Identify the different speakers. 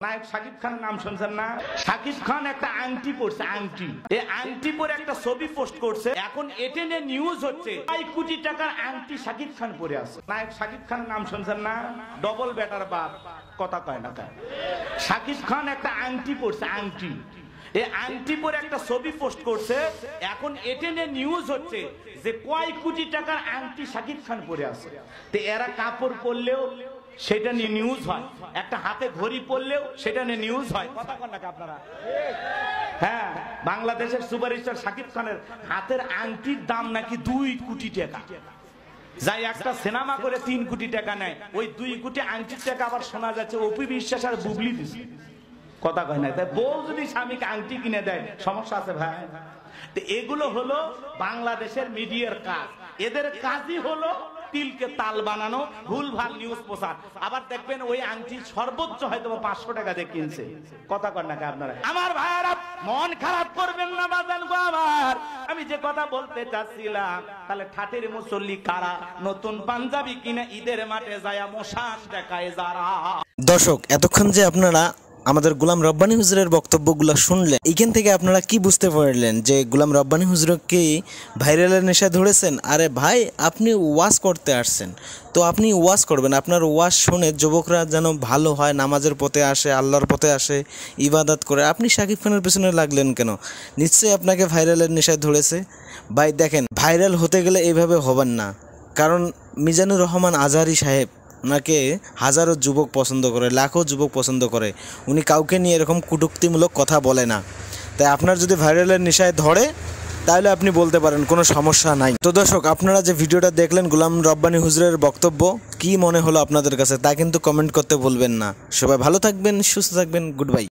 Speaker 1: নায়ক শাকিব খানের নাম শুনছেন না? শাকিব খান একটা আংটি পরছে, আংটি। এই আংটি পরে একটা ছবি পোস্ট করছে। এখন এটেনে নিউজ হচ্ছে 5 কোটি টাকার আংটি শাকিব খান পরে আছে। নায়ক শাকিব খানের নাম শুনছেন না? ডবল বেটার বাপ, কথা কয় না কয়। শাকিব খান একটা আংটি পরছে, আংটি। এই আংটি পরে একটা ছবি পোস্ট করছে। এখন এটেনে নিউজ হচ্ছে যে কয় কোটি টাকার আংটি শাকিব খান পরে আছে। তো এরা কাপড় পরলেও সেটা নিয়ে নিউজ হয়, একটা হাতে ঘড়ি পরলেও সেটা নিয়ে নিউজ হয়। কথা কন নাকি আপনারা? হ্যাঁ, বাংলাদেশের সুপারস্টার শাকিব খানের হাতের আংটির দাম নাকি 2 কোটি টাকা। যাই একটা সিনেমা করে 3 কোটি টাকা নেয়, ওই 2 কোটি আংটির টাকা আবার শোনা যাচ্ছে অপু বিশ্বাস আর বুবলি দিছে। কথা কয় না? তাই বউ যদি স্বামীকে আংটি কিনে দেয় সমস্যা আছে ভাই? তো এগুলো হলো বাংলাদেশের মিডিয়ার কাজ। এদের কাজই হলো তিলকে তাল বানানো, ভুলভাল নিউজ প্রচার। আবার দেখবেন ওই আংটি সর্বোচ্চ হয়তো 500 টাকা দিয়ে কিনছে। কথা কন নাকি আপনারা? আমার ভাইয়েরা মন খারাপ করবেন না বাজান গো আমার। আমি যে কথা বলতে চাচ্ছিলাম, তাহলে ঠাটের মুসল্লি কারা নতুন পাঞ্জাবি কিনে ঈদের মাঠে যায় মশান দেখায় যারা।
Speaker 2: দর্শক, এতক্ষণ যে আপনারা আমাদের গোলাম রব্বানী হুজুরের বক্তব্যগুলো শুনলেন, এখান থেকে আপনারা কি বুঝতে পারলেন যে গোলাম রব্বানী হুজুরকে ভাইরালের নেশা ধরেছেন? আরে ভাই, আপনি ওয়াজ করতে আসছেন, তো আপনি ওয়াজ করবেন। আপনার ওয়াজ শুনে যুবকরা যেন ভালো হয়, নামাজের পথে আসে, আল্লাহর পথে আসে, ইবাদত করে। আপনি শাকিব খানের পেছনে লাগলেন কেন? নিশ্চয়ই আপনাকে ভাইরালের নেশায় ধরেছে। ভাই দেখেন, ভাইরাল হতে গেলে এইভাবে হবেন না। কারণ মিজানুর রহমান আজহারী সাহেব, ওনাকে হাজারো যুবক পছন্দ করে, লাখো যুবক পছন্দ করে। উনি কাউকে নিয়ে এরকম কটূক্তিমূলক কথা বলে না। তাই আপনার যদি ভাইরালের নেশায় ধরে, তাহলে আপনি বলতে পারেন, কোনো সমস্যা নাই। তো দর্শক, আপনারা যে ভিডিওটা দেখলেন গোলাম রব্বানী হুজুরের বক্তব্য, কি মনে হলো আপনাদের কাছে তা কিন্তু কমেন্ট করতে ভুলবেন না। সবাই ভালো থাকবেন, সুস্থ থাকবেন। Good bye.